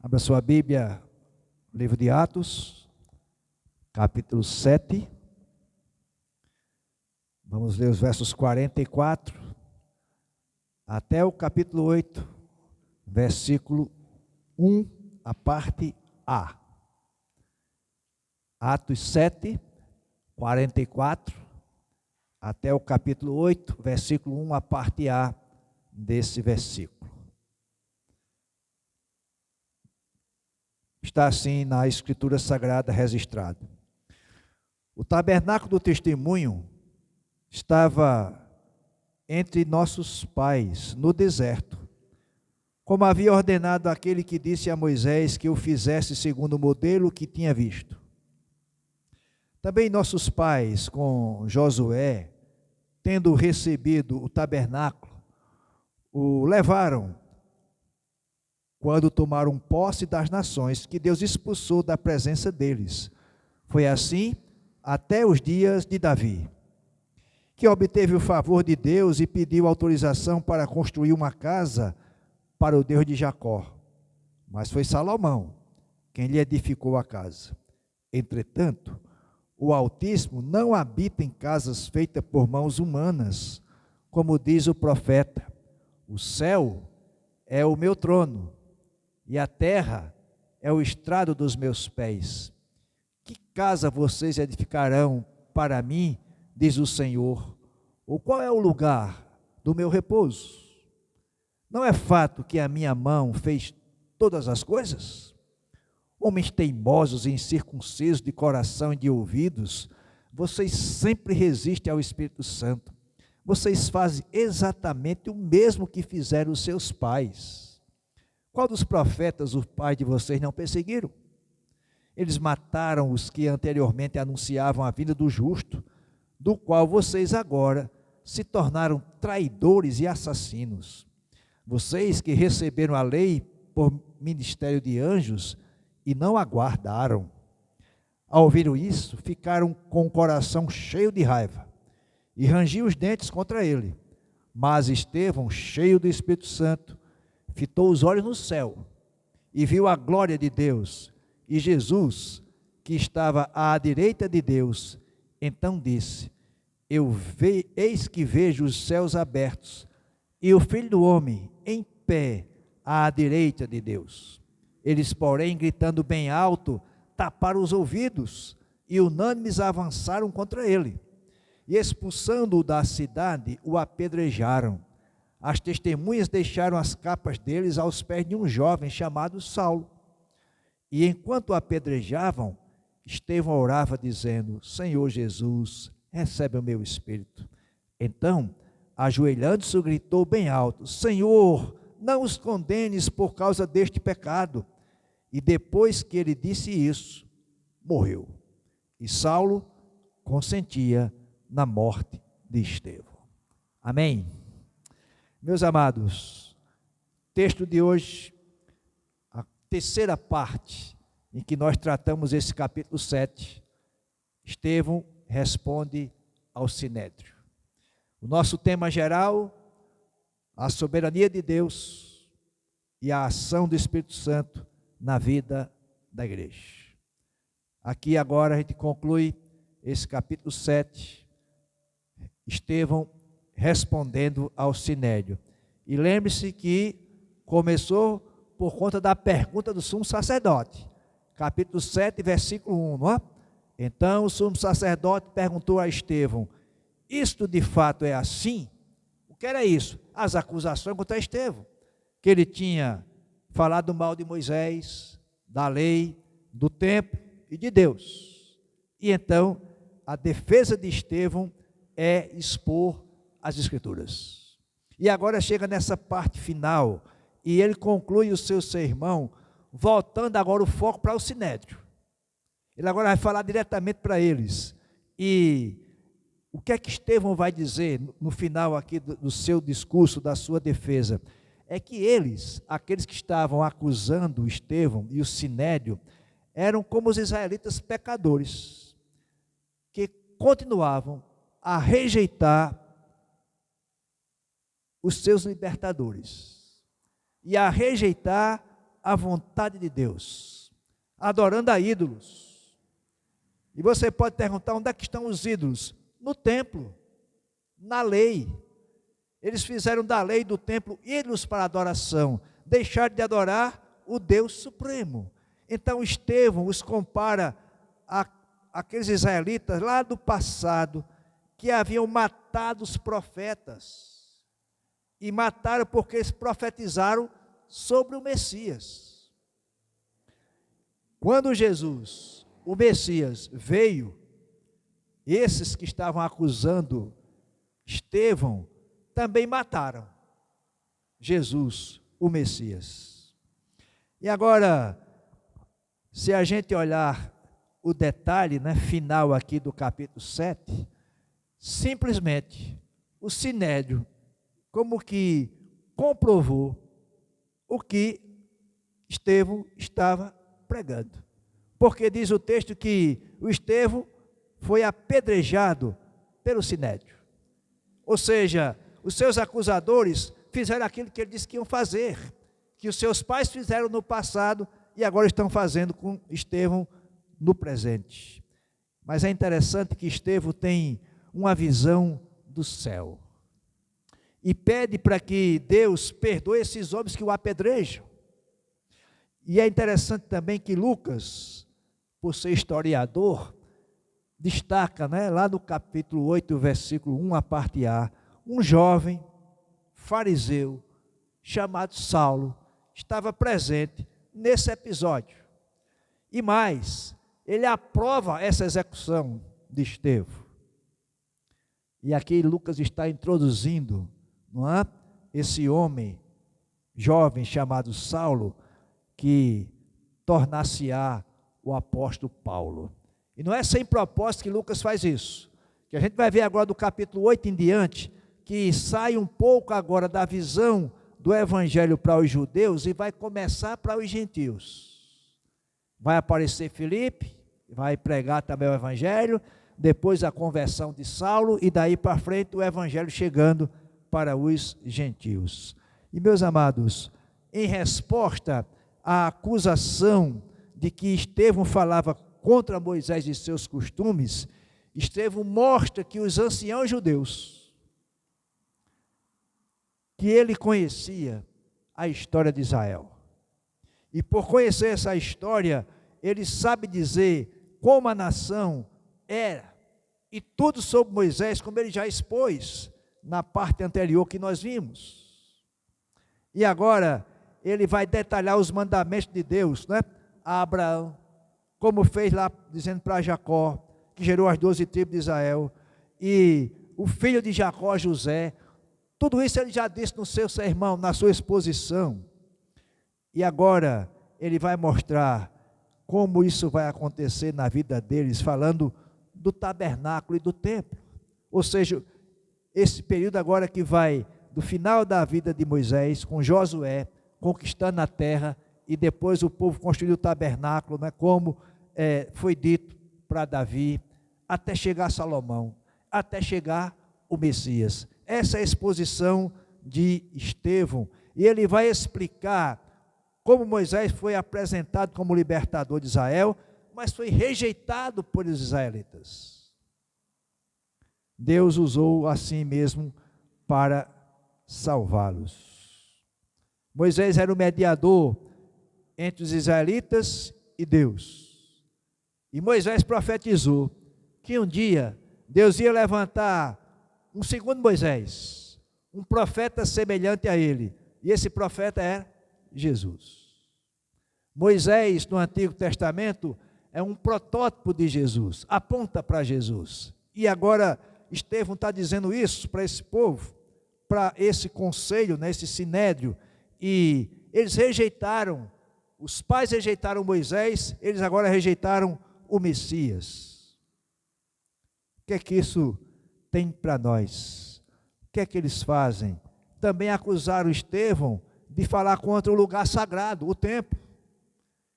Abra sua Bíblia, livro de Atos, capítulo 7. Vamos ler os versos 44 até o capítulo 8, versículo 1, a parte A. Atos 7, 44 até o capítulo 8, versículo 1, a parte A desse versículo. Está assim na Escritura Sagrada registrado. O tabernáculo do testemunho estava entre nossos pais, no deserto, como havia ordenado aquele que disse a Moisés que o fizesse segundo o modelo que tinha visto. Também nossos pais, com Josué, tendo recebido o tabernáculo, o levaram quando tomaram posse das nações que Deus expulsou da presença deles. Foi assim até os dias de Davi, que obteve o favor de Deus e pediu autorização para construir uma casa para o Deus de Jacó. Mas foi Salomão quem lhe edificou a casa. Entretanto, o Altíssimo não habita em casas feitas por mãos humanas, como diz o profeta: o céu é o meu trono, e a terra é o estrado dos meus pés. Que casa vocês edificarão para mim, diz o Senhor? Ou qual é o lugar do meu repouso? Não é fato que a minha mão fez todas as coisas? Homens teimosos e incircuncisos de coração e de ouvidos, vocês sempre resistem ao Espírito Santo. Vocês fazem exatamente o mesmo que fizeram os seus pais. Qual dos profetas os pais de vocês não perseguiram? Eles mataram os que anteriormente anunciavam a vinda do justo, do qual vocês agora se tornaram traidores e assassinos. Vocês que receberam a lei por ministério de anjos e não a guardaram. Ao ouvir isso, ficaram com o coração cheio de raiva e rangiam os dentes contra ele. Mas Estevão, cheio do Espírito Santo, fitou os olhos no céu e viu a glória de Deus e Jesus, que estava à direita de Deus. Então disse: eis que vejo os céus abertos e o Filho do Homem em pé à direita de Deus. Eles, porém, gritando bem alto, taparam os ouvidos e unânimes avançaram contra ele. E expulsando-o da cidade, o apedrejaram. As testemunhas deixaram as capas deles aos pés de um jovem chamado Saulo. E enquanto o apedrejavam, Estevão orava dizendo: Senhor Jesus, recebe o meu espírito. Então, ajoelhando-se, gritou bem alto: Senhor, não os condenes por causa deste pecado. E depois que ele disse isso, morreu. E Saulo consentia na morte de Estevão. Amém? Meus amados, texto de hoje, a terceira parte em que nós tratamos esse capítulo 7, Estevão responde ao Sinédrio. O nosso tema geral, a soberania de Deus e a ação do Espírito Santo na vida da igreja. Aqui agora a gente conclui esse capítulo 7, Estevão respondendo ao Sinédrio. E lembre-se que começou por conta da pergunta do sumo sacerdote. Capítulo 7, versículo 1, não é? Então o sumo sacerdote perguntou a Estevão: isto de fato é assim? O que era isso? As acusações contra Estevão, que ele tinha falado mal de Moisés, da lei, do templo e de Deus. E então a defesa de Estevão é expor as Escrituras. E agora chega nessa parte final, e ele conclui o seu sermão, voltando agora o foco para o Sinédrio. Ele agora vai falar diretamente para eles. E o que é que Estevão vai dizer no final aqui do seu discurso, da sua defesa? É que eles, aqueles que estavam acusando Estevão e o Sinédrio, eram como os israelitas pecadores, que continuavam a rejeitar os seus libertadores e a rejeitar a vontade de Deus, adorando a ídolos. E você pode perguntar, onde é que estão os ídolos? No templo, na lei. Eles fizeram da lei do templo ídolos para adoração, deixaram de adorar o Deus Supremo. Então Estevão os compara àqueles israelitas lá do passado, que haviam matado os profetas, e mataram porque eles profetizaram sobre o Messias. Quando Jesus, o Messias, veio, esses que estavam acusando Estevão, também mataram Jesus, o Messias. E agora, se a gente olhar o detalhe, final aqui do capítulo 7, simplesmente o Sinédrio como que comprovou o que Estevão estava pregando. Porque diz o texto que o Estevão foi apedrejado pelo Sinédrio. Ou seja, os seus acusadores fizeram aquilo que ele disse que iam fazer, que os seus pais fizeram no passado e agora estão fazendo com Estevão no presente. Mas é interessante que Estevão tem uma visão do céu e pede para que Deus perdoe esses homens que o apedrejam. E é interessante também que Lucas, por ser historiador, destaca, lá no capítulo 8, versículo 1, a parte A, um jovem fariseu chamado Saulo estava presente nesse episódio. E mais, ele aprova essa execução de Estevão. E aqui Lucas está introduzindo, esse homem jovem chamado Saulo, que tornar-se-á o apóstolo Paulo. E não é sem propósito que Lucas faz isso, que a gente vai ver agora do capítulo 8 em diante, que sai um pouco agora da visão do evangelho para os judeus e vai começar para os gentios. Vai aparecer Filipe, vai pregar também o evangelho, depois a conversão de Saulo e daí para frente o evangelho chegando para os gentios. E meus amados, em resposta à acusação de que Estevão falava contra Moisés e seus costumes, Estevão mostra que os anciãos judeus, que ele conhecia a história de Israel, e por conhecer essa história, ele sabe dizer como a nação era, e tudo sobre Moisés, como ele já expôs na parte anterior que nós vimos. E agora, ele vai detalhar os mandamentos de Deus, a Abraão, como fez lá, dizendo para Jacó, que gerou as 12 tribos de Israel, e o filho de Jacó, José. Tudo isso ele já disse no seu sermão, na sua exposição. E agora ele vai mostrar como isso vai acontecer na vida deles, falando do tabernáculo e do templo. Ou seja, esse período agora que vai do final da vida de Moisés, com Josué, conquistando a terra, e depois o povo construiu o tabernáculo, como foi dito para Davi, até chegar a Salomão, até chegar o Messias. Essa é a exposição de Estevão, e ele vai explicar como Moisés foi apresentado como libertador de Israel, mas foi rejeitado por os israelitas. Deus usou assim mesmo para salvá-los. Moisés era o mediador entre os israelitas e Deus. E Moisés profetizou que um dia Deus ia levantar um segundo Moisés, um profeta semelhante a ele, e esse profeta era Jesus. Moisés, no Antigo Testamento, é um protótipo de Jesus, aponta para Jesus. E agora Estevão está dizendo isso para esse povo, para esse conselho, esse sinédrio, e eles rejeitaram, os pais rejeitaram Moisés, eles agora rejeitaram o Messias. O que é que isso tem para nós? O que é que eles fazem? Também acusaram Estevão de falar contra o lugar sagrado, o templo.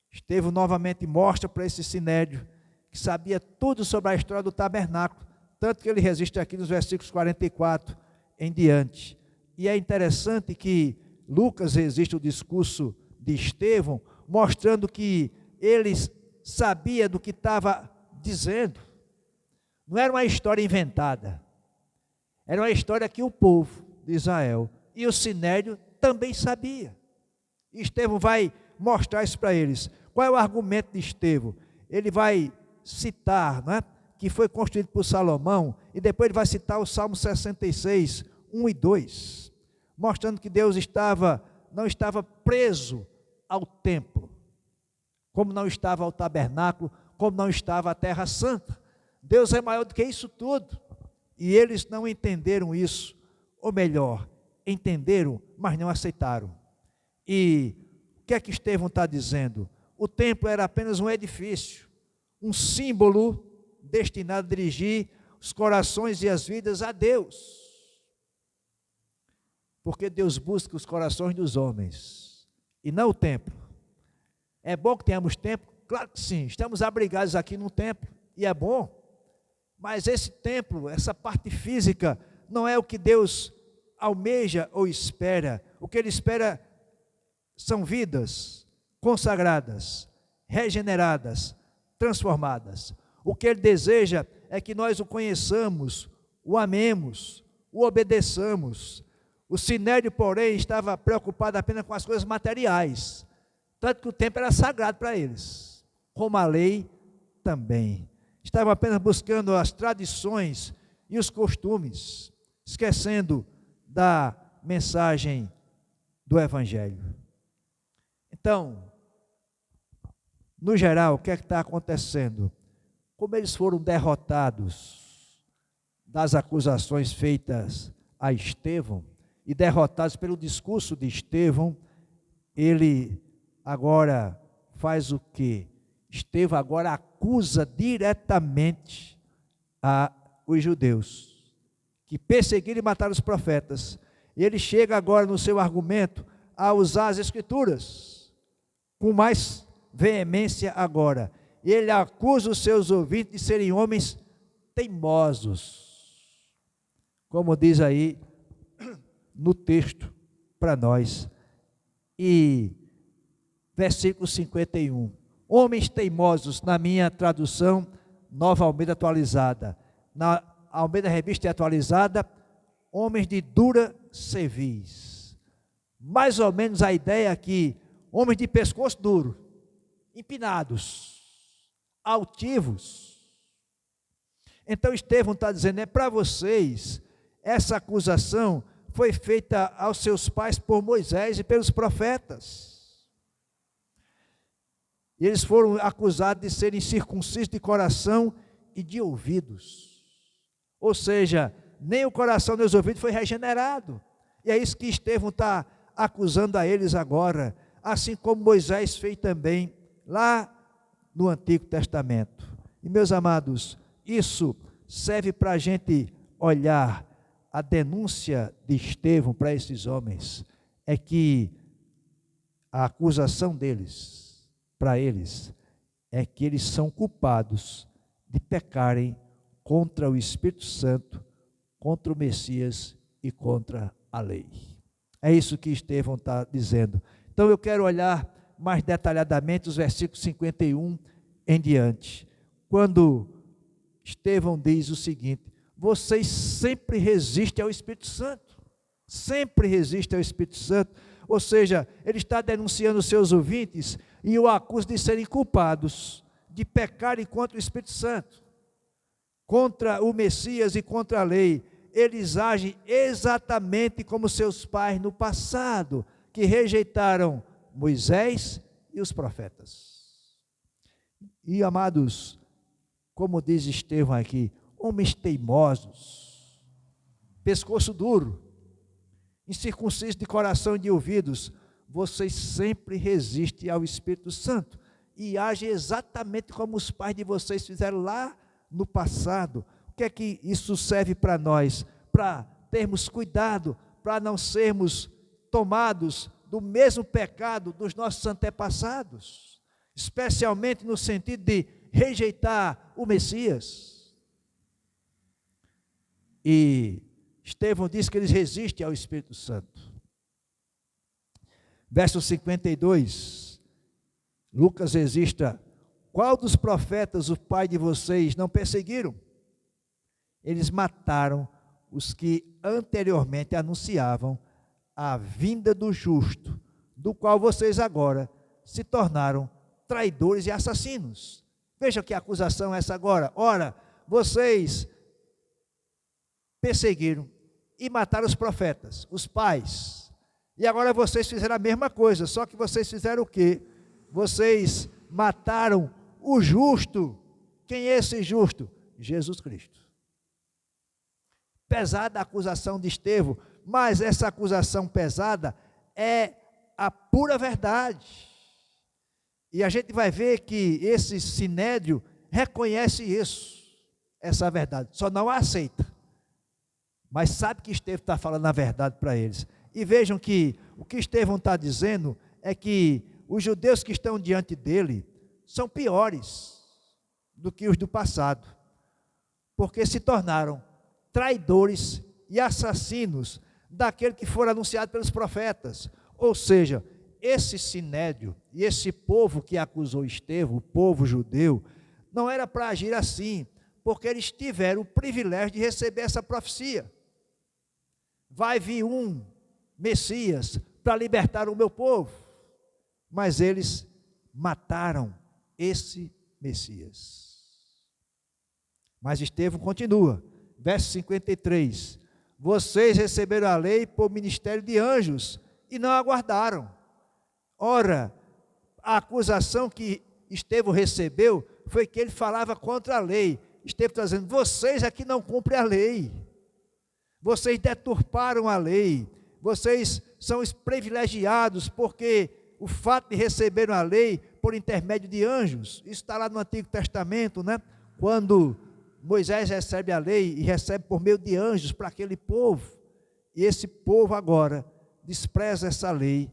Estevão novamente mostra para esse sinédrio que sabia tudo sobre a história do tabernáculo, tanto que ele registra aqui nos versículos 44 em diante. E é interessante que Lucas registra o discurso de Estevão, mostrando que ele sabia do que estava dizendo. Não era uma história inventada, era uma história que o povo de Israel e o Sinédrio também sabia. E Estevão vai mostrar isso para eles. Qual é o argumento de Estevão? Ele vai citar, né, que foi construído por Salomão, e depois ele vai citar o Salmo 66, 1 e 2, mostrando que Deus não estava preso ao templo, como não estava ao tabernáculo, como não estava a terra santa. Deus é maior do que isso tudo, e eles não entenderam isso, ou melhor, entenderam, mas não aceitaram. E o que é que Estevão está dizendo? O templo era apenas um edifício, um símbolo destinado a dirigir os corações e as vidas a Deus. Porque Deus busca os corações dos homens, e não o templo. É bom que tenhamos templo? Claro que sim, estamos abrigados aqui no templo, e é bom. Mas esse templo, essa parte física, não é o que Deus almeja ou espera. O que Ele espera são vidas consagradas, regeneradas, transformadas. O que Ele deseja é que nós o conheçamos, o amemos, o obedeçamos. O Sinédrio, porém, estava preocupado apenas com as coisas materiais, tanto que o templo era sagrado para eles, como a lei também. Estavam apenas buscando as tradições e os costumes, esquecendo da mensagem do Evangelho. Então, no geral, o que é que está acontecendo? Como eles foram derrotados das acusações feitas a Estevão, e derrotados pelo discurso de Estevão, ele agora faz o quê? Estevão agora acusa diretamente os judeus, que perseguiram e mataram os profetas. E ele chega agora no seu argumento a usar as Escrituras, com mais veemência agora. E ele acusa os seus ouvintes de serem homens teimosos, como diz aí no texto para nós. E versículo 51, homens teimosos, na minha tradução, Nova Almeida Atualizada. Na Almeida Revista Atualizada, homens de dura cerviz. Mais ou menos a ideia aqui, homens de pescoço duro, empinados, altivos. Então Estevão está dizendo, é para vocês, essa acusação foi feita aos seus pais por Moisés e pelos profetas. E eles foram acusados de serem circuncisos de coração e de ouvidos. Ou seja, nem o coração nem os ouvidos foi regenerado. E é isso que Estevão está acusando a eles agora, assim como Moisés fez também lá no Antigo Testamento. E meus amados, isso serve para a gente olhar a denúncia de Estevão para esses homens, é que a acusação deles, para eles, é que eles são culpados de pecarem contra o Espírito Santo, contra o Messias e contra a lei. É isso que Estevão está dizendo. Então eu quero olhar mais detalhadamente os versículos 51 em diante, quando Estevão diz o seguinte: vocês sempre resistem ao Espírito Santo, sempre resistem ao Espírito Santo. Ou seja, ele está denunciando os seus ouvintes e o acusa de serem culpados, de pecarem contra o Espírito Santo, contra o Messias e contra a lei. Eles agem exatamente como seus pais no passado, que rejeitaram Moisés e os profetas. E amados, como diz Estevão aqui, homens teimosos, pescoço duro, incircuncisos de coração e de ouvidos, vocês sempre resistem ao Espírito Santo e agem exatamente como os pais de vocês fizeram lá no passado. O que é que isso serve para nós? Para termos cuidado, para não sermos tomados do mesmo pecado dos nossos antepassados, especialmente no sentido de rejeitar o Messias. E Estevão diz que eles resistem ao Espírito Santo. Verso 52, Lucas registra: qual dos profetas o pai de vocês não perseguiram? Eles mataram os que anteriormente anunciavam a vinda do justo, do qual vocês agora se tornaram traidores e assassinos. Veja que acusação é essa agora. Ora, vocês perseguiram e mataram os profetas, os pais. E agora vocês fizeram a mesma coisa, só que vocês fizeram o quê? Vocês mataram o justo. Quem é esse justo? Jesus Cristo. Pesada a acusação de Estevão, mas essa acusação pesada é a pura verdade. E a gente vai ver que esse sinédrio reconhece isso, essa verdade, só não a aceita. Mas sabe que Estevão está falando a verdade para eles. E vejam que o que Estevão está dizendo é que os judeus que estão diante dele são piores do que os do passado, porque se tornaram traidores e assassinos daquele que for anunciado pelos profetas. Ou seja, esse sinédrio e esse povo que acusou Estevão, o povo judeu, não era para agir assim, porque eles tiveram o privilégio de receber essa profecia. Vai vir um Messias para libertar o meu povo, mas eles mataram esse Messias. Mas Estevão continua, verso 53, vocês receberam a lei por ministério de anjos e não aguardaram. Ora, a acusação que Estevão recebeu foi que ele falava contra a lei. Estevão está dizendo, vocês aqui não cumprem a lei, vocês deturparam a lei, vocês são os privilegiados, porque o fato de receberam a lei por intermédio de anjos, isso está lá no Antigo Testamento, né? Quando Moisés recebe a lei e recebe por meio de anjos para aquele povo, e esse povo agora despreza essa lei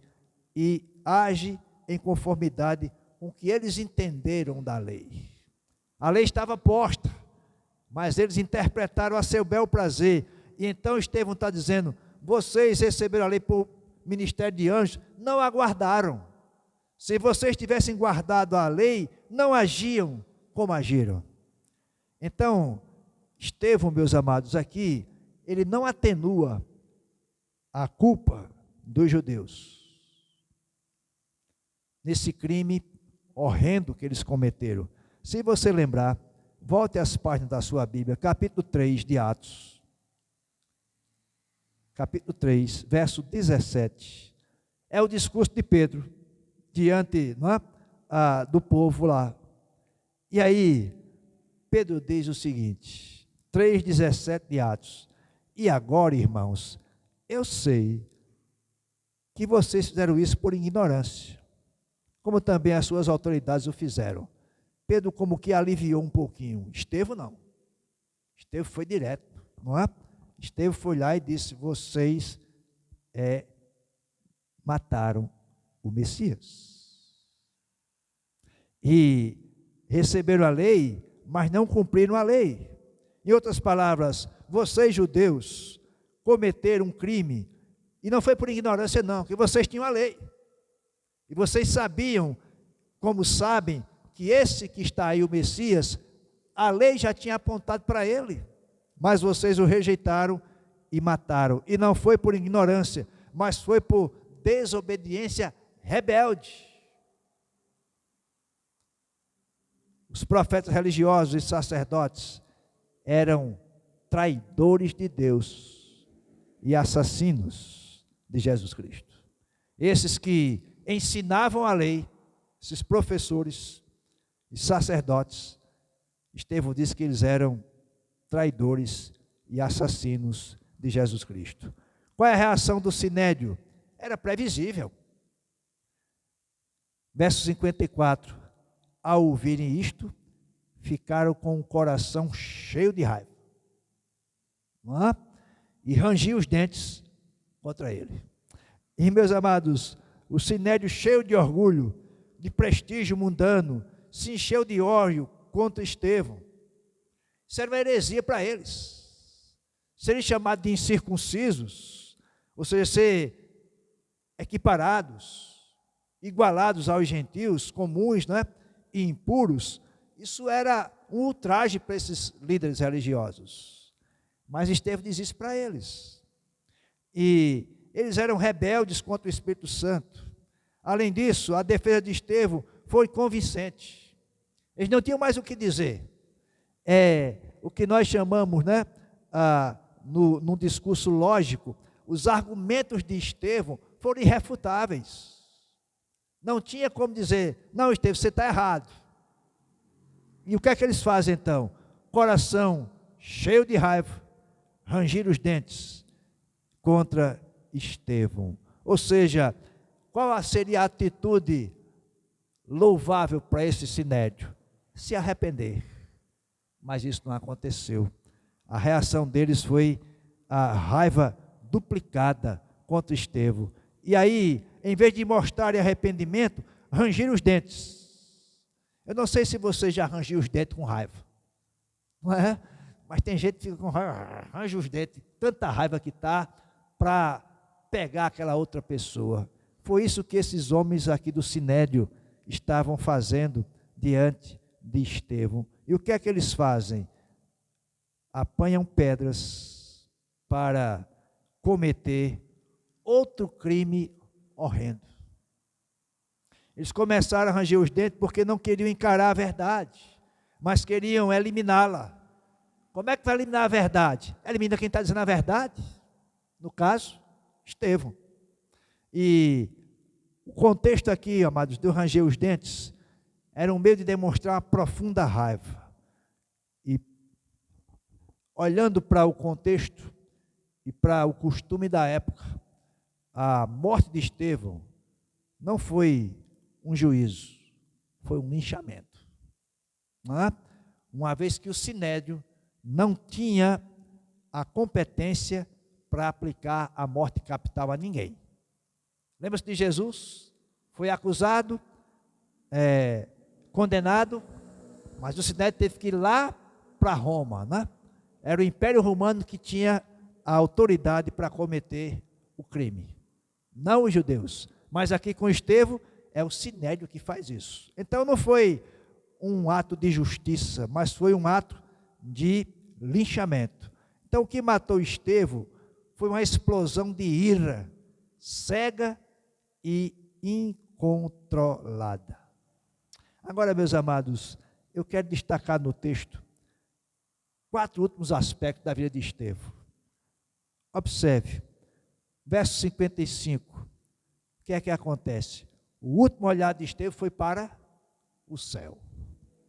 e age em conformidade com o que eles entenderam da lei. A lei estava posta, mas eles interpretaram a seu bel prazer, e então Estevão está dizendo, vocês receberam a lei por ministério de anjos, não aguardaram. Se vocês tivessem guardado a lei, não agiam como agiram. Então, Estevão, meus amados, aqui, ele não atenua a culpa dos judeus nesse crime horrendo que eles cometeram. Se você lembrar, volte às páginas da sua Bíblia, capítulo 3 de Atos. Capítulo 3, verso 17. É o discurso de Pedro, diante do povo lá. E aí, Pedro diz o seguinte, 3,17 de Atos, e agora, irmãos, eu sei que vocês fizeram isso por ignorância, como também as suas autoridades o fizeram. Pedro como que aliviou um pouquinho, Estevão não, Estevão foi direto, não é? Estevão foi lá e disse, vocês mataram o Messias, e receberam a lei, mas não cumpriram a lei. Em outras palavras, vocês judeus cometeram um crime, e não foi por ignorância não, que vocês tinham a lei, e vocês sabiam, como sabem, que esse que está aí, o Messias, a lei já tinha apontado para ele, mas vocês o rejeitaram e mataram, e não foi por ignorância, mas foi por desobediência rebelde. Os profetas religiosos e sacerdotes eram traidores de Deus e assassinos de Jesus Cristo. Esses que ensinavam a lei, esses professores e sacerdotes, Estevão disse que eles eram traidores e assassinos de Jesus Cristo. Qual é a reação do sinédrio? Era previsível. Verso 54. Ao ouvirem isto, ficaram com o coração cheio de raiva, não é? E rangiam os dentes contra ele. E, meus amados, o sinédrio cheio de orgulho, de prestígio mundano, se encheu de ódio contra Estevão. Isso era uma heresia para eles. Serem chamados de incircuncisos, ou seja, ser equiparados, igualados aos gentios comuns, né, e impuros. Isso era um ultraje para esses líderes religiosos. Mas Estevão diz isso para eles. E eles eram rebeldes contra o Espírito Santo. Além disso, a defesa de Estevão foi convincente. Eles não tinham mais o que dizer. O que nós chamamos, né, no discurso lógico, os argumentos de Estevão foram irrefutáveis. Não tinha como dizer, não, Estevão, você está errado. E o que é que eles fazem então? Coração cheio de raiva, rangir os dentes contra Estevão. Ou seja, qual seria a atitude louvável para esse sinédrio? Se arrepender. Mas isso não aconteceu. A reação deles foi a raiva duplicada contra Estevão. E aí, em vez de mostrarem arrependimento, rangiram os dentes. Eu não sei se você já rangiu os dentes com raiva, não é? Mas tem gente que fica com raiva, range os dentes, tanta raiva que está para pegar aquela outra pessoa. Foi isso que esses homens aqui do Sinédrio estavam fazendo diante de Estevão. E o que é que eles fazem? Apanham pedras para cometer outro crime horrendo. Eles começaram a ranger os dentes porque não queriam encarar a verdade, mas queriam eliminá-la. Como é que vai eliminar a verdade? Elimina quem está dizendo a verdade. No caso, Estevão. E o contexto aqui, amados, de ranger os dentes, era um meio de demonstrar uma profunda raiva. E olhando para o contexto e para o costume da época, a morte de Estevão não foi um juízo, foi um linchamento. Não é? Uma vez que o Sinédrio não tinha a competência para aplicar a morte capital a ninguém. Lembra-se de Jesus? Foi acusado, condenado, mas o Sinédrio teve que ir lá para Roma, né? Era o Império Romano que tinha a autoridade para cometer o crime, não os judeus. Mas aqui com Estevão, é o Sinédrio que faz isso. Então não foi um ato de justiça, mas foi um ato de linchamento. Então o que matou Estevão foi uma explosão de ira, cega e incontrolada. Agora, meus amados, eu quero destacar no texto 4 últimos aspectos da vida de Estevão. Observe, verso 55, o que é que acontece? O último olhar de Estevão foi para o céu.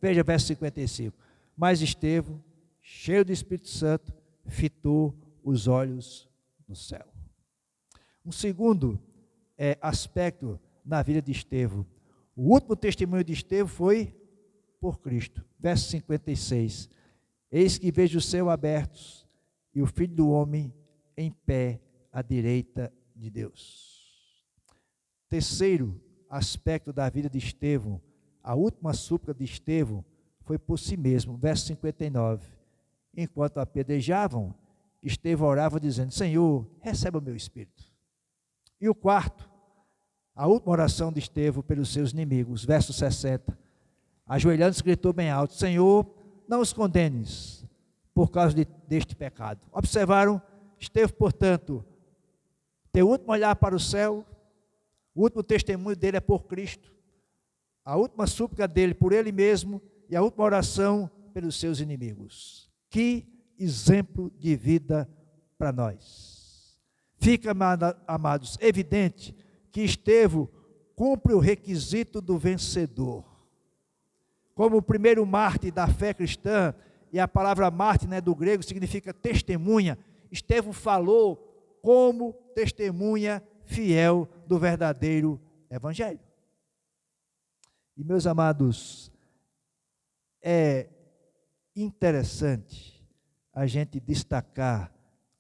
Veja verso 55. Mas Estevão, cheio do Espírito Santo, fitou os olhos no céu. Um segundo aspecto na vida de Estevão. O último testemunho de Estevão foi por Cristo. Verso 56. Eis que vejo o céu abertos e o Filho do Homem em pé à direita de Deus. Terceiro aspecto da vida de Estevão, a última súplica de Estevão foi por si mesmo, verso 59. Enquanto apedrejavam, Estevão orava dizendo, Senhor, recebe o meu espírito. E o quarto, a última oração de Estevão pelos seus inimigos, verso 60. Ajoelhando-se, gritou bem alto, Senhor, não os condenes por causa deste pecado. Observaram? Estevão, portanto, tem o último olhar para o céu, o último testemunho dele é por Cristo, a última súplica dele por ele mesmo e a última oração pelos seus inimigos. Que exemplo de vida para nós. Fica, amados, evidente que Estevão cumpre o requisito do vencedor. Como o primeiro mártir da fé cristã, e a palavra mártir, né, do grego significa testemunha, Estevão falou como testemunha fiel do verdadeiro evangelho. E meus amados, é interessante a gente destacar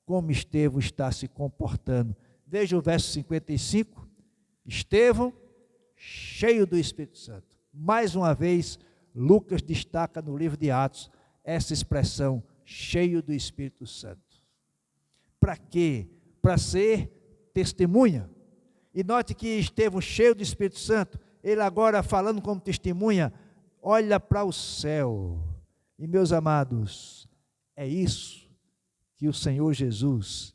como Estevão está se comportando. Veja o verso 55, Estevão, cheio do Espírito Santo. Mais uma vez, Lucas destaca no livro de Atos essa expressão, cheio do Espírito Santo. Para quê? Para ser testemunha. E note que Estevão, cheio do Espírito Santo, ele agora falando como testemunha, olha para o céu. E meus amados, é isso que o Senhor Jesus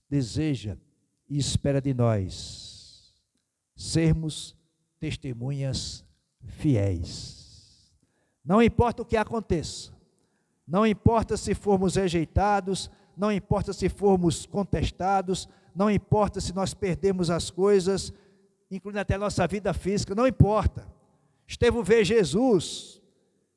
deseja e espera de nós, sermos testemunhas fiéis. Não importa o que aconteça, não importa se formos rejeitados, não importa se formos contestados, não importa se nós perdemos as coisas, incluindo até a nossa vida física, não importa. Estevão vê Jesus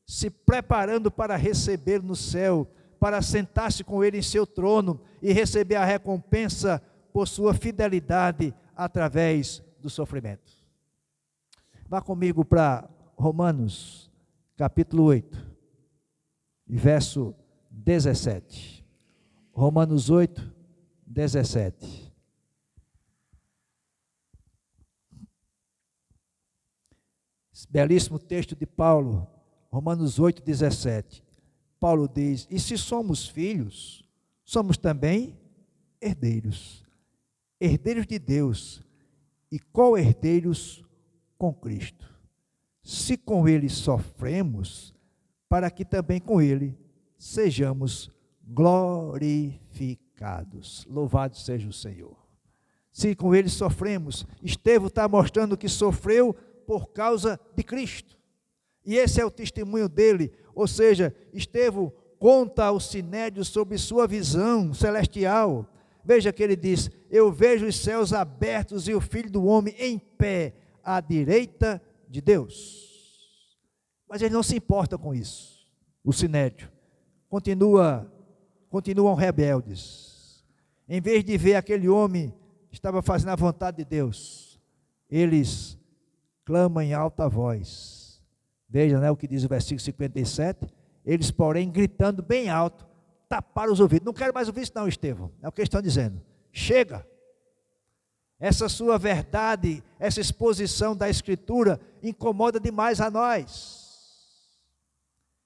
se preparando para receber no céu, para sentar-se com ele em seu trono e receber a recompensa por sua fidelidade através do sofrimento. Vá comigo para Romanos, capítulo 8, verso 17. Romanos 8, 17. Esse belíssimo texto de Paulo, Romanos 8, 17. Paulo diz: e se somos filhos, somos também herdeiros, herdeiros de Deus e co-herdeiros com Cristo, se com ele sofremos, para que também com ele sejamos glorificados. Louvado seja o Senhor. Se com ele sofremos, Estevão está mostrando que sofreu por causa de Cristo, e esse é o testemunho dele. Ou seja, Estevão conta ao Sinédrio sobre sua visão celestial. Veja que ele diz: eu vejo os céus abertos e o Filho do Homem em pé à direita de Deus. Mas ele não se importa com isso. O Sinédrio continuam rebeldes. Em vez de ver aquele homem que estava fazendo a vontade de Deus, eles clamam em alta voz. Veja, o que diz o versículo 57, eles, porém, gritando bem alto, taparam os ouvidos. Não quero mais ouvir isso não, Estevão. É o que eles estão dizendo. Chega. Essa sua verdade, essa exposição da Escritura incomoda demais a nós.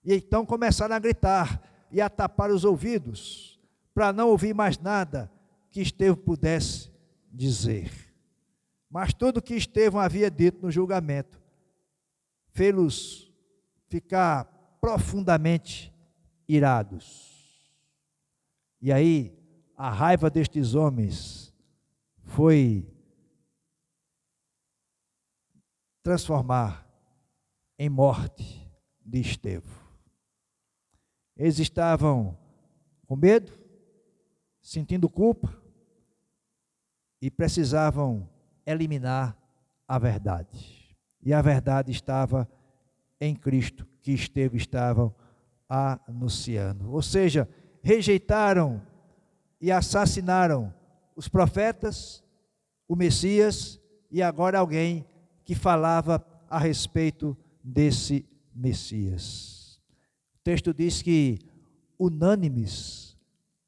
E então começaram a gritar e a tapar os ouvidos, para não ouvir mais nada que Estevão pudesse dizer. Mas tudo que Estevão havia dito no julgamento fê-los ficar profundamente irados. E aí, a raiva destes homens foi transformar em morte de Estevão. Eles estavam com medo, sentindo culpa, e precisavam eliminar a verdade. E a verdade estava em Cristo, que Estevão estava anunciando. Ou seja, rejeitaram e assassinaram os profetas, o Messias, e agora alguém que falava a respeito desse Messias. O texto diz que unânimes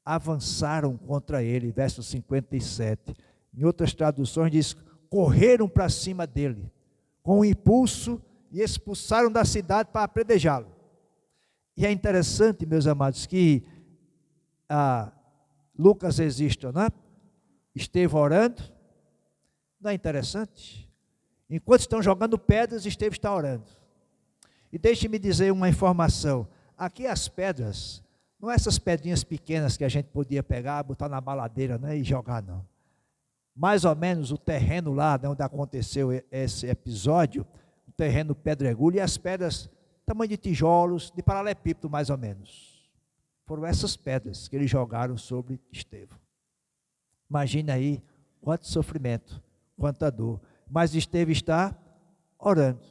avançaram contra ele, verso 57. Em outras traduções diz: correram para cima dele com um impulso e expulsaram da cidade para apedrejá-lo. E é interessante, meus amados, que Lucas registra, não é? Estevão orando. Não é interessante? Enquanto estão jogando pedras, Estevão está orando. E deixe-me dizer uma informação: aqui as pedras, não é essas pedrinhas pequenas que a gente podia pegar, botar na baladeira, né, e jogar, não. Mais ou menos o terreno lá, onde aconteceu esse episódio, o terreno pedregulho, e as pedras, tamanho de tijolos, de paralelepípedo mais ou menos. Foram essas pedras que eles jogaram sobre Estevão. Imagine aí quanto sofrimento, quanta dor. Mas Estevão está orando.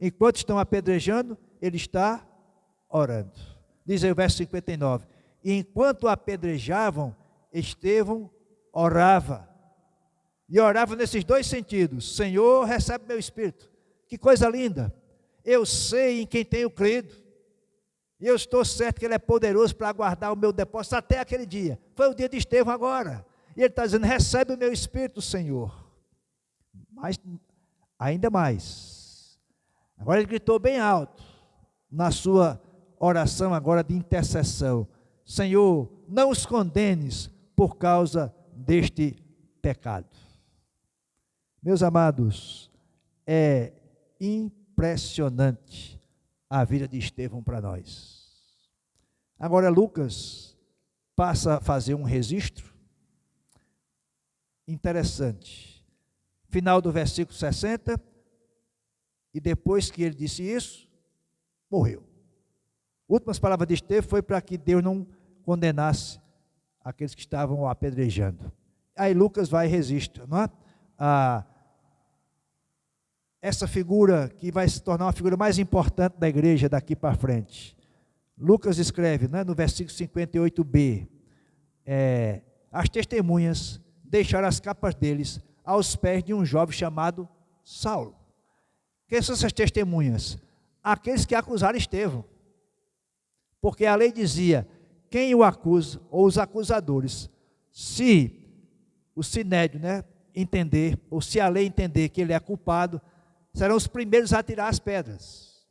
Enquanto estão apedrejando, ele está orando. Diz aí o verso 59. E enquanto apedrejavam, Estevão orava. E orava nesses dois sentidos: Senhor, recebe meu espírito. Que coisa linda! Eu sei em quem tenho crido, e eu estou certo que Ele é poderoso para guardar o meu depósito até aquele dia. Foi o dia de Estevão agora, e ele está dizendo: recebe o meu espírito, Senhor. Mas, ainda mais, agora ele gritou bem alto, na sua oração agora de intercessão: Senhor, não os condenes por causa deste pecado. Meus amados, é impressionante a vida de Estevão para nós. Agora Lucas passa a fazer um registro interessante. Final do versículo 60, e depois que ele disse isso, morreu. Últimas palavras de Estevão foi para que Deus não condenasse aqueles que estavam o apedrejando. Aí Lucas vai e registra, não é? Essa figura que vai se tornar uma figura mais importante da igreja daqui para frente. Lucas escreve, né, no versículo 58b, as testemunhas deixaram as capas deles aos pés de um jovem chamado Saulo. Quem são essas testemunhas? Aqueles que acusaram Estevão. Porque a lei dizia, quem o acusa, ou os acusadores, se o sinédrio, né, entender, ou se a lei entender que ele é culpado, serão os primeiros a tirar as pedras.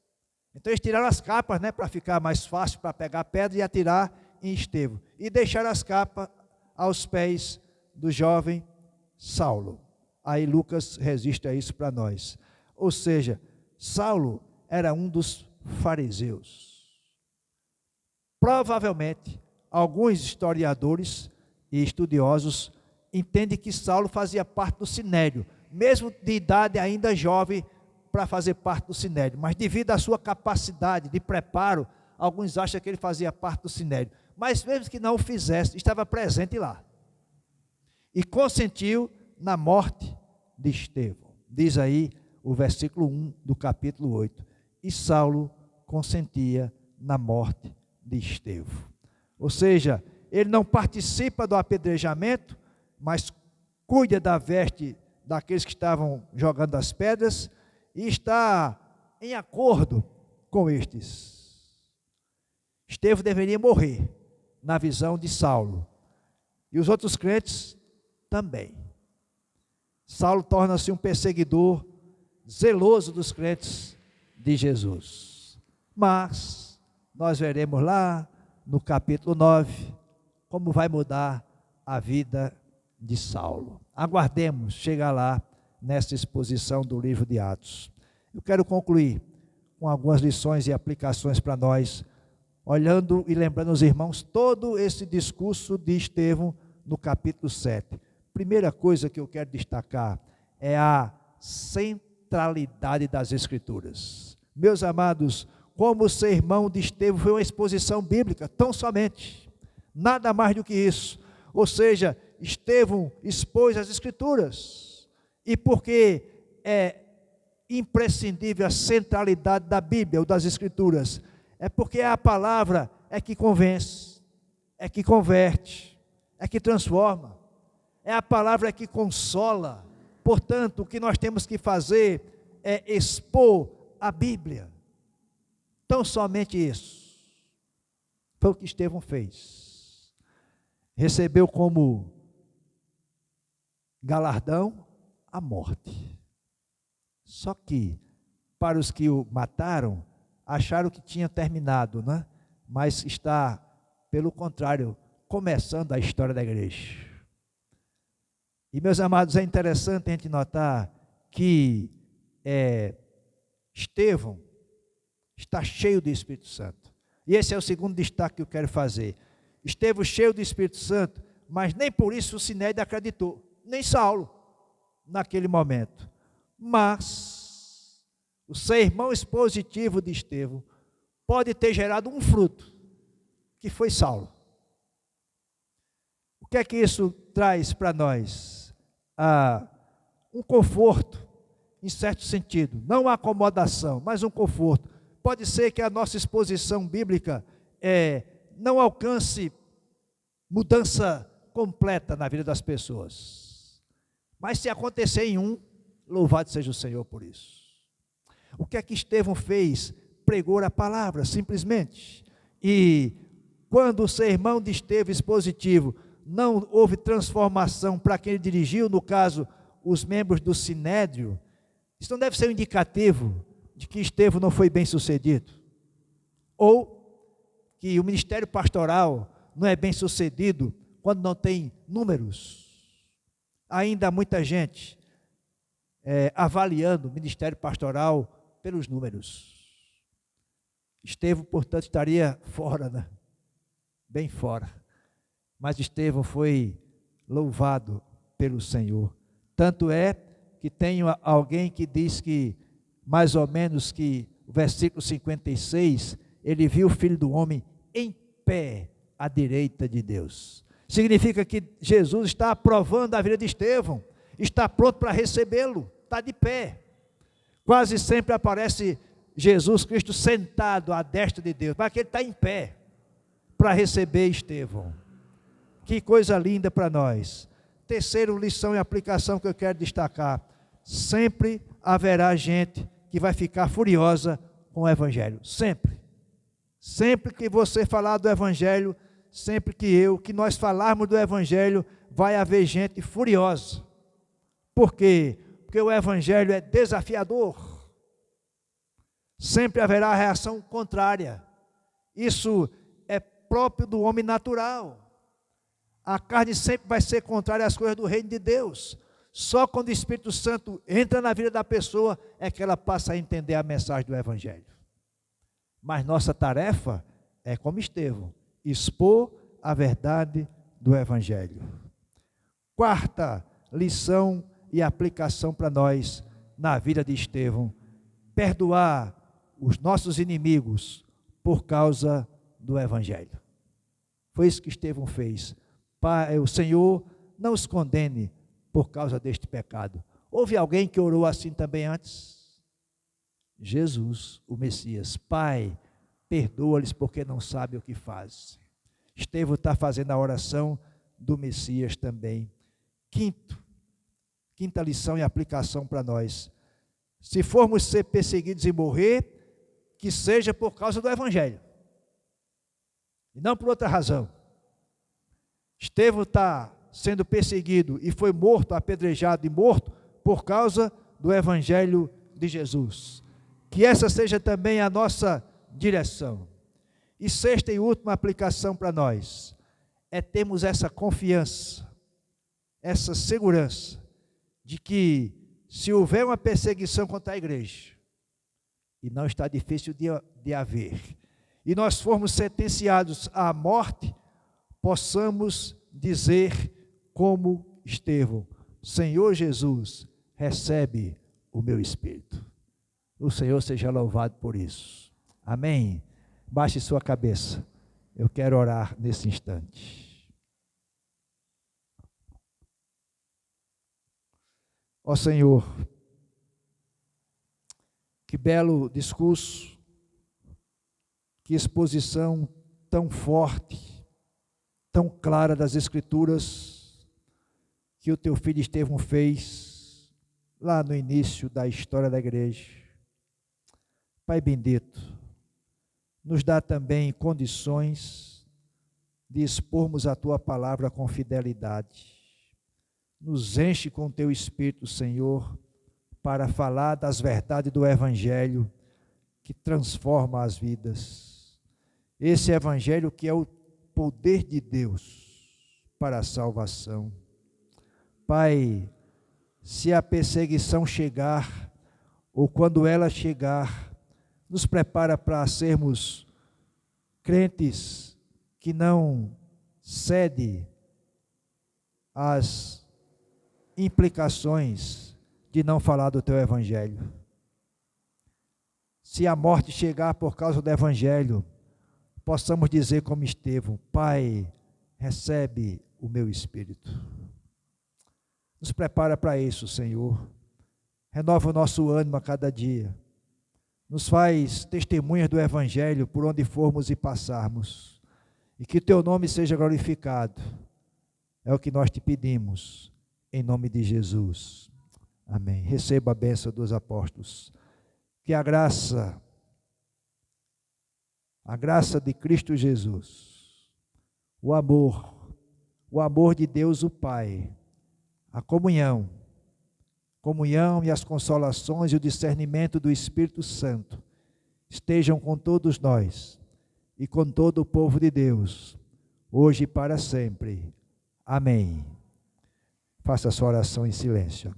Então eles tiraram as capas, né, para ficar mais fácil para pegar a pedra e atirar em Estevão. E deixaram as capas aos pés do jovem Saulo. Aí Lucas registra isso para nós. Ou seja, Saulo era um dos fariseus. Provavelmente, alguns historiadores e estudiosos entendem que Saulo fazia parte do sinédrio, mesmo de idade ainda jovem para fazer parte do sinédrio, mas devido à sua capacidade de preparo, alguns acham que ele fazia parte do sinédrio, mas mesmo que não o fizesse, estava presente lá, e consentiu na morte de Estevão. Diz aí o versículo 1 do capítulo 8, e Saulo consentia na morte de Estevão. Ou seja, ele não participa do apedrejamento, mas cuida da veste daqueles que estavam jogando as pedras e está em acordo com estes. Estevão deveria morrer, na visão de Saulo, e os outros crentes também. Saulo torna-se um perseguidor zeloso dos crentes de Jesus. Mas nós veremos lá no capítulo 9 como vai mudar a vida de Saulo. Aguardemos chegar lá nessa exposição do livro de Atos. Eu quero concluir com algumas lições e aplicações para nós, olhando e lembrando os irmãos todo esse discurso de Estevão no capítulo 7. Primeira coisa que eu quero destacar é a centralidade das Escrituras. Meus amados, como o sermão de Estevão foi uma exposição bíblica, tão somente, nada mais do que isso. Ou seja, Estevão expôs as Escrituras, e porque é imprescindível a centralidade da Bíblia ou das Escrituras, é porque a palavra é que convence, é que converte, é que transforma, é a palavra que consola. Portanto, o que nós temos que fazer é expor a Bíblia. Tão somente isso. Foi o que Estevão fez. Recebeu como galardão a morte. Só que, para os que o mataram, acharam que tinha terminado, né? Mas está, pelo contrário, começando a história da igreja. E, meus amados, é interessante a gente notar que Estevão está cheio do Espírito Santo. E esse é o segundo destaque que eu quero fazer. Estevão cheio do Espírito Santo, mas nem por isso o sinédrio acreditou, nem Saulo, naquele momento. Mas o sermão expositivo de Estevão pode ter gerado um fruto, que foi Saulo. O que é que isso traz para nós? Um conforto, em certo sentido, não uma acomodação, mas um conforto. Pode ser que a nossa exposição bíblica não alcance mudança completa na vida das pessoas, mas se acontecer em um, louvado seja o Senhor por isso. O que é que Estevão fez? Pregou a palavra, simplesmente. E quando o sermão de Estevão expositivo não houve transformação para quem ele dirigiu, no caso, os membros do sinédrio, isso não deve ser um indicativo de que Estevão não foi bem sucedido, ou que o ministério pastoral não é bem sucedido quando não tem números. Ainda há muita gente avaliando o ministério pastoral pelos números. Estevão, portanto, estaria fora, né? Bem fora. Mas Estevão foi louvado pelo Senhor. Tanto é que tem alguém que diz que, mais ou menos que, o versículo 56, ele viu o Filho do Homem em pé à direita de Deus. Significa que Jesus está aprovando a vida de Estevão, está pronto para recebê-lo, está de pé. Quase sempre aparece Jesus Cristo sentado à destra de Deus, mas que ele está em pé para receber Estevão. Que coisa linda para nós. Terceira lição e aplicação que eu quero destacar: sempre haverá gente que vai ficar furiosa com o Evangelho, sempre. Sempre que você falar do Evangelho, sempre que nós falarmos do Evangelho, vai haver gente furiosa. Por quê? Porque o Evangelho é desafiador. Sempre haverá a reação contrária. Isso é próprio do homem natural. A carne sempre vai ser contrária às coisas do reino de Deus. Só quando o Espírito Santo entra na vida da pessoa é que ela passa a entender a mensagem do Evangelho. Mas nossa tarefa é, como Estevão, expor a verdade do Evangelho. Quarta lição e aplicação para nós na vida de Estevão: perdoar os nossos inimigos por causa do Evangelho. Foi isso que Estevão fez. Pai, o Senhor não os condene por causa deste pecado. Houve alguém que orou assim também antes? Jesus, o Messias. Pai, perdoa-lhes porque não sabem o que fazem. Estevão está fazendo a oração do Messias também. Quinta lição e aplicação para nós: se formos ser perseguidos e morrer, que seja por causa do Evangelho, e não por outra razão. Estevão está sendo perseguido e foi morto, apedrejado e morto por causa do Evangelho de Jesus. Que essa seja também a nossa direção. E sexta e última aplicação para nós é termos essa confiança, essa segurança de que se houver uma perseguição contra a igreja, e não está difícil de haver, e nós formos sentenciados à morte, possamos dizer como Estevão: Senhor Jesus, recebe o meu espírito. O Senhor seja louvado por isso. Amém? Baixe sua cabeça. Eu quero orar nesse instante. Ó Senhor, que belo discurso, que exposição tão forte, tão clara das Escrituras, que o teu filho Estevão fez lá no início da história da igreja. Pai bendito, nos dá também condições de expormos a tua palavra com fidelidade. Nos enche com teu Espírito, Senhor, para falar das verdades do Evangelho que transforma as vidas. Esse Evangelho que é o poder de Deus para a salvação. Pai, se a perseguição chegar, ou quando ela chegar, nos prepara para sermos crentes que não cedem às implicações de não falar do teu Evangelho. Se a morte chegar por causa do Evangelho, possamos dizer como Estevão: Pai, recebe o meu espírito. Nos prepara para isso, Senhor. Renova o nosso ânimo a cada dia. Nos faz testemunhas do Evangelho por onde formos e passarmos. E que o teu nome seja glorificado. É o que nós te pedimos, em nome de Jesus. Amém. Receba a bênção dos apóstolos. Que a graça de Cristo Jesus, o amor de Deus o Pai, a comunhão e as consolações e o discernimento do Espírito Santo estejam com todos nós e com todo o povo de Deus, hoje e para sempre. Amém. Faça a sua oração em silêncio.